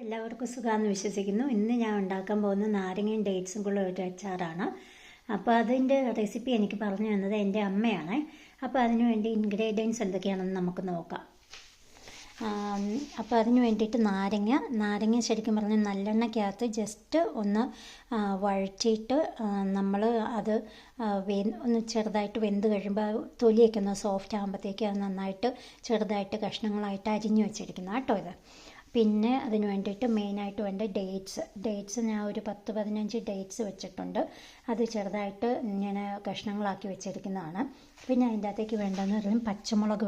എല്ലാവർക്കും സുഖമാണെന്ന് വിശ്വസിക്കുന്നു. ഇന്ന് ഞാൻ ഉണ്ടാക്കാൻ പോകുന്ന നാരങ്ങയും ഡേറ്റ്സും കൂടെ ഒരു അച്ചാറാണ്. അപ്പോൾ അതിൻ്റെ റെസിപ്പി എനിക്ക് പറഞ്ഞു തന്നത് എൻ്റെ അമ്മയാണ്. അപ്പോൾ അതിന് വേണ്ടി ഇൻഗ്രീഡിയൻസ് എന്തൊക്കെയാണെന്ന് നമുക്ക് നോക്കാം. അപ്പോൾ അതിന് വേണ്ടിയിട്ട് നാരങ്ങ ശരിക്കും പറഞ്ഞാൽ നല്ലെണ്ണയ്ക്കകത്ത് ജസ്റ്റ് ഒന്ന് വഴറ്റിയിട്ട് നമ്മൾ അത് ഒന്ന് ചെറുതായിട്ട് വെന്ത് കഴിയുമ്പോൾ തൊലിയൊക്കെ ഒന്ന് സോഫ്റ്റ് ആകുമ്പോഴത്തേക്ക് അത് നന്നായിട്ട് ചെറുതായിട്ട് കഷ്ണങ്ങളായിട്ട് അരിഞ്ഞു വെച്ചിരിക്കുന്നത് കേട്ടോ ഇത്. പിന്നെ അതിന് വേണ്ടിയിട്ട് മെയിനായിട്ട് വേണ്ട ഡേറ്റ്സ് ഞാൻ ഒരു 10-15 ഡേറ്റ്സ് വെച്ചിട്ടുണ്ട്. അത് ചെറുതായിട്ട് ഇങ്ങനെ കഷ്ണങ്ങളാക്കി വെച്ചിരിക്കുന്നതാണ്. പിന്നെ അതിൻ്റെ അകത്തേക്ക് വേണ്ടതെന്ന് പറയുന്നത് പച്ചമുളക്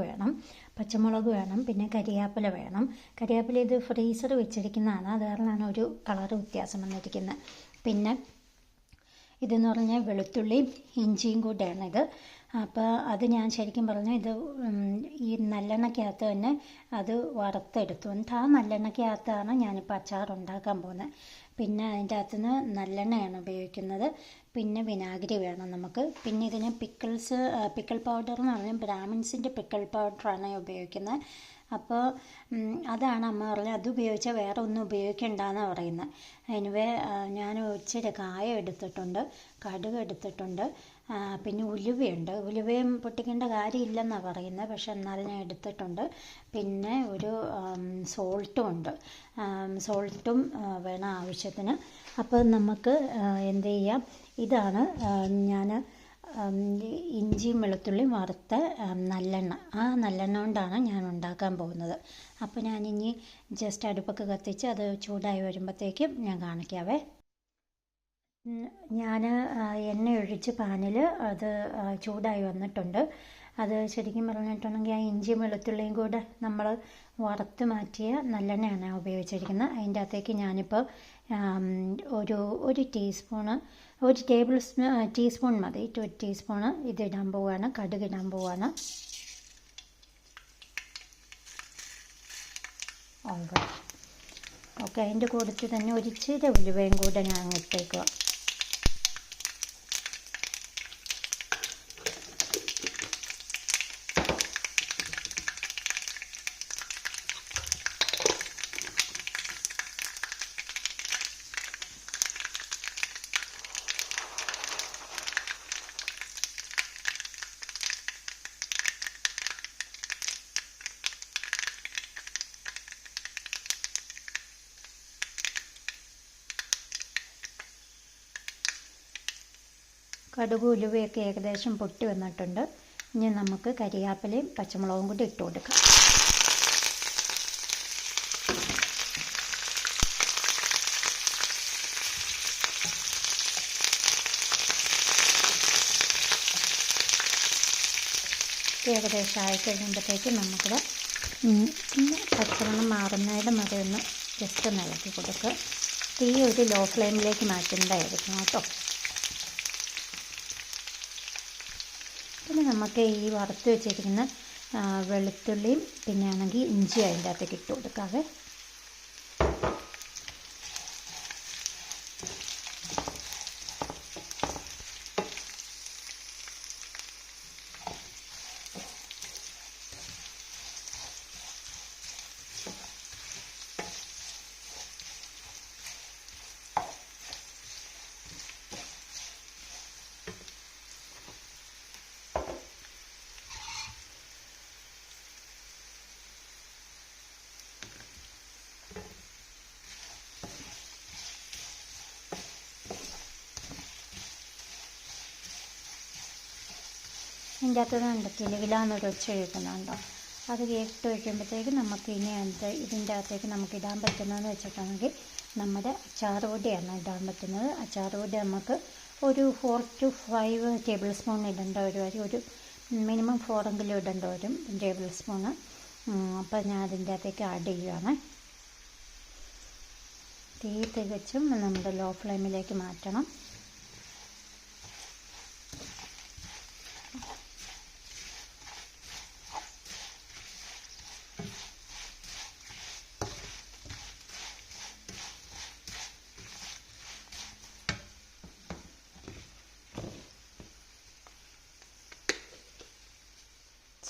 വേണം, പിന്നെ കരിയാപ്പില വേണം. കരിയാപ്പില ഇത് ഫ്രീസർ വെച്ചിരിക്കുന്നതാണ്, അത് കാരണമാണ് ഒരു കളറ് വ്യത്യാസം വന്നിരിക്കുന്നത്. പിന്നെ ഇതെന്ന് പറഞ്ഞാൽ വെളുത്തുള്ളിയും ഇഞ്ചിയും കൂടെയാണ് ഇത്. അപ്പോൾ അത് ഞാൻ ശരിക്കും പറഞ്ഞാൽ ഇത് ഈ നല്ലെണ്ണയ്ക്കകത്ത് തന്നെ അത് വറുത്തെടുത്തു. എന്നിട്ട് ആ നല്ലെണ്ണയ്ക്കകത്താണ് ഞാനിപ്പോൾ അച്ചാർ ഉണ്ടാക്കാൻ പോകുന്നത്. പിന്നെ അതിൻ്റെ അകത്തുനിന്ന് നല്ലെണ്ണയാണ് ഉപയോഗിക്കുന്നത്. പിന്നെ വിനാഗിരി വേണം നമുക്ക്. പിന്നെ ഇതിന് പിക്കിൾ പൗഡർ എന്ന് പറഞ്ഞാൽ ബ്രാഹ്മിൻസിൻ്റെ പിക്കിൾ പൗഡറാണ് ഉപയോഗിക്കുന്നത്. അപ്പോൾ അതാണ് അമ്മ പറഞ്ഞത്, അത് ഉപയോഗിച്ചാൽ വേറെ ഒന്നും ഉപയോഗിക്കണ്ടെന്നാണ് പറയുന്നത്. എനിവേ ഞാൻ ഇച്ചിരി കായം എടുത്തിട്ടുണ്ട്, കടുക് എടുത്തിട്ടുണ്ട്, പിന്നെ ഉലുവയും പൊട്ടിക്കേണ്ട കാര്യമില്ലെന്നാണ് പറയുന്നത്, പക്ഷെ എന്നാലും ഞാൻ എടുത്തിട്ടുണ്ട്. പിന്നെ ഒരു സോൾട്ടും വേണം ആവശ്യത്തിന്. അപ്പോൾ നമുക്ക് എന്ത് ചെയ്യാം, ഇതാണ് ഞാൻ ഇഞ്ചിയും വെളുത്തുള്ളിയും വറുത്ത നല്ലെണ്ണ. ആ നല്ലെണ്ണ കൊണ്ടാണ് ഞാൻ ഉണ്ടാക്കാൻ പോകുന്നത്. അപ്പോൾ ഞാനിനി ജസ്റ്റ് അടുപ്പൊക്കെ കത്തിച്ച് അത് ചൂടായി വരുമ്പോഴത്തേക്കും ഞാൻ കാണിക്കാവേ. ഞാൻ എണ്ണ ഒഴിച്ച് പാനിൽ അത് ചൂടായി വന്നിട്ടുണ്ട്. അത് ശരിക്കും പറഞ്ഞിട്ടുണ്ടെങ്കിൽ ആ ഇഞ്ചിയും വെളുത്തുള്ളിയും കൂടെ നമ്മൾ വറുത്ത് മാറ്റിയ നല്ലെണ്ണയാണ് ഉപയോഗിച്ചിരിക്കുന്നത്. അതിൻ്റെ അകത്തേക്ക് ഞാനിപ്പോൾ ഒരു ടീസ്പൂൺ മതി, 2 ടീസ്പൂണ് ഇതിടാൻ പോവുകയാണ്, കടുക് ഇടാൻ പോവുകയാണ്. ഓക്കെ, അതിൻ്റെ കൂട്ടത്തിൽ തന്നെ ഒരു ഇച്ചിരി ഉലുവയും കൂടെ ഞാൻ ഇട്ടേക്കുക. കടുക് ഉലുവയൊക്കെ ഏകദേശം പൊട്ടി വന്നിട്ടുണ്ട്. ഇനി നമുക്ക് കരിയാപ്പിലയും പച്ചമുളകും കൂടി ഇട്ട് കൊടുക്കാം. ഏകദേശം ആയി കഴിയുമ്പോഴത്തേക്ക് നമുക്കിത് പച്ചമണം മാറുന്നതിന് വരെ ഒന്ന് ജസ്റ്റ് ഒന്ന് ഇളക്കി കൊടുക്കുക. തീ ഒരു ലോ ഫ്ലെയിമിലേക്ക് മാറ്റുന്നതായിരിക്കും കേട്ടോ. പിന്നെ നമുക്ക് ഈ വറുത്ത് വെച്ചിരിക്കുന്ന വെളുത്തുള്ളിയും പിന്നെ ആണെങ്കിൽ ഇഞ്ചി അതിൻ്റെ അകത്തേക്ക് ഇട്ട് കൊടുക്കാവേ. ഇതിൻ്റെ അകത്ത് കിലുകിലാന്നൊരു ഒച്ച കേൾക്കുന്നുണ്ടോ? അത് കേട്ട് വയ്ക്കുമ്പോഴത്തേക്ക് നമുക്ക് ഇനി ഇതിൻ്റെ അകത്തേക്ക് നമുക്ക് ഇടാൻ പറ്റുന്നതെന്ന് വെച്ചിട്ടുണ്ടെങ്കിൽ നമ്മുടെ അച്ചാർ പൊടിയാണ് ഇടാൻ പറ്റുന്നത്. അച്ചാർ പൊടി നമുക്ക് ഒരു 4 to 5 ടേബിൾ സ്പൂൺ ഇടേണ്ട ഒരു മിനിമം 4 ഇടേണ്ട വരും ടേബിൾ സ്പൂണ്. അപ്പോൾ ഞാൻ അതിൻ്റെ അകത്തേക്ക് ആഡ് ചെയ്യുകയാണ്. തീ തികച്ചും നമ്മുടെ ലോ ഫ്ലെയിമിലേക്ക് മാറ്റണം.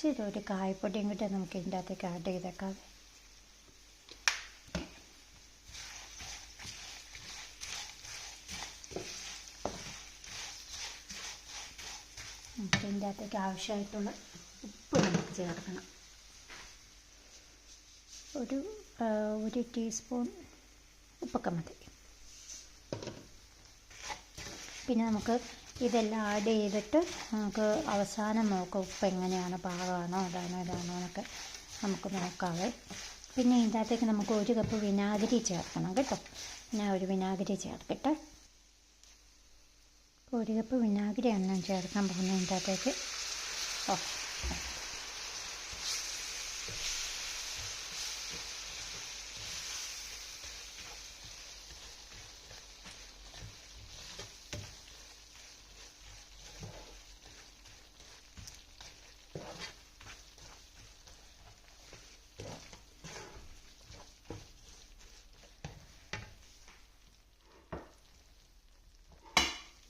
ഇച്ചിരി ഒരു കായപ്പൊടിയും കൂടി നമുക്ക് ഇതിൻ്റെ അകത്തേക്ക് ആഡ് ചെയ്തേക്കാം. ഇതിൻ്റെ അകത്തേക്ക് ആവശ്യമായിട്ടുള്ള ഉപ്പ് നമുക്ക് ചേർക്കണം. ഒരു ടീസ്പൂൺ ഉപ്പൊക്കെ മതി. പിന്നെ നമുക്ക് ഇതെല്ലാം ആഡ് ചെയ്തിട്ട് നമുക്ക് അവസാനം നോക്കാം ഉപ്പ് എങ്ങനെയാണ്, പാകമാണോ ഇതാണോ എന്നൊക്കെ നമുക്ക് നോക്കാവേ. പിന്നെ ഇതിൻ്റെ അകത്തേക്ക് നമുക്ക് 1 കപ്പ് വിനാഗിരി ചേർക്കണം കേട്ടോ. ഞാൻ ഒരു വിനാഗിരി ചേർക്കട്ടെ. 1 കപ്പ് വിനാഗിരിയാണ് ഞാൻ ചേർക്കാൻ പോകുന്നത് ഇതിൻ്റെ അകത്തേക്ക്.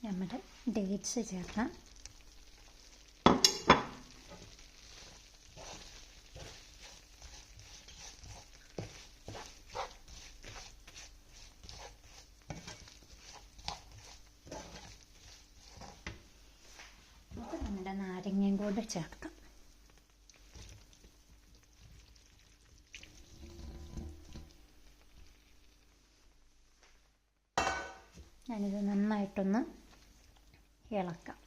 നമ്മുടെ ഡേറ്റ്സ് ചേർക്കാം. നമ്മുടെ നാരങ്ങയും കൂടെ ചേർക്കാം. ഞാനിത് നന്നായിട്ടൊന്ന് ഇളക്കാം.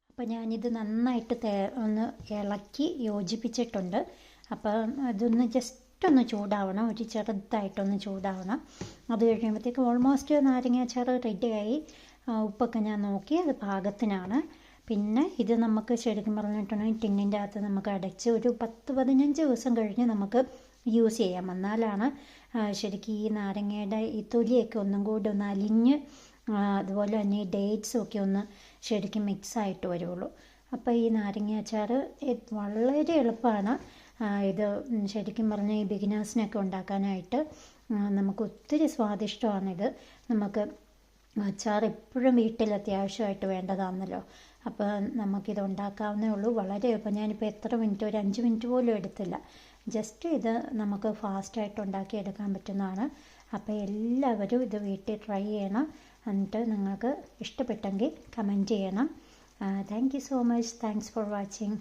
അപ്പോൾ ഞാനിത് നന്നായിട്ട് ഒന്ന് ഇളക്കി യോജിപ്പിച്ചിട്ടുണ്ട്. അപ്പം അതൊന്ന് ജസ്റ്റ് ഒന്ന് ചൂടാവണം, ഒരു ചെറുതായിട്ടൊന്ന് ചൂടാവണം. അത് കഴിയുമ്പോഴത്തേക്ക് ഓൾമോസ്റ്റ് നാരങ്ങാച്ചാർ റെഡിയായി. ഉപ്പൊക്കെ ഞാൻ നോക്കി, അത് പാകത്തിനാണ്. പിന്നെ ഇത് നമുക്ക് ശരിക്കും പറഞ്ഞിട്ടുണ്ടെങ്കിൽ ടിന്നിൻ്റെ അകത്ത് നമുക്ക് അടച്ച് ഒരു 10-15 ദിവസം കഴിഞ്ഞ് നമുക്ക് യൂസ് ചെയ്യാം. എന്നാലാണ് ശരിക്കും ഈ നാരങ്ങയുടെ ഈ തൊലിയൊക്കെ ഒന്നും കൂടി ഒന്ന് അലിഞ്ഞ്, അതുപോലെ തന്നെ ഈ ഡേറ്റ്സും ഒക്കെ ഒന്ന് ശരിക്കും മിക്സായിട്ട് വരുള്ളൂ. അപ്പോൾ ഈ നാരങ്ങ അച്ചാർ വളരെ എളുപ്പമാണ്. ഇത് ശരിക്കും പറഞ്ഞാൽ ഈ ബിഗിനേഴ്സിനൊക്കെ ഉണ്ടാക്കാനായിട്ട് നമുക്ക് ഒത്തിരി സ്വാദിഷ്ടമാണിത്. നമുക്ക് അച്ചാർ എപ്പോഴും വീട്ടിൽ അത്യാവശ്യമായിട്ട് വേണ്ടതാണല്ലോ. അപ്പോൾ നമുക്കിത് ഉണ്ടാക്കാവുന്നേ ഉള്ളൂ. വളരെ എളുപ്പം. ഞാനിപ്പോൾ എത്ര മിനിറ്റ്, ഒരു 5 മിനിറ്റ് പോലും എടുത്തില്ല. ജസ്റ്റ് ഇത് നമുക്ക് ഫാസ്റ്റായിട്ട് ഉണ്ടാക്കിയെടുക്കാൻ പറ്റുന്നതാണ്. അപ്പോൾ എല്ലാവരും ഇത് വീട്ടിൽ ട്രൈ ചെയ്യണം. എന്നിട്ട് നിങ്ങൾക്ക് ഇഷ്ടപ്പെട്ടെങ്കിൽ കമൻറ്റ് ചെയ്യണം. Thank you so much. Thanks for watching.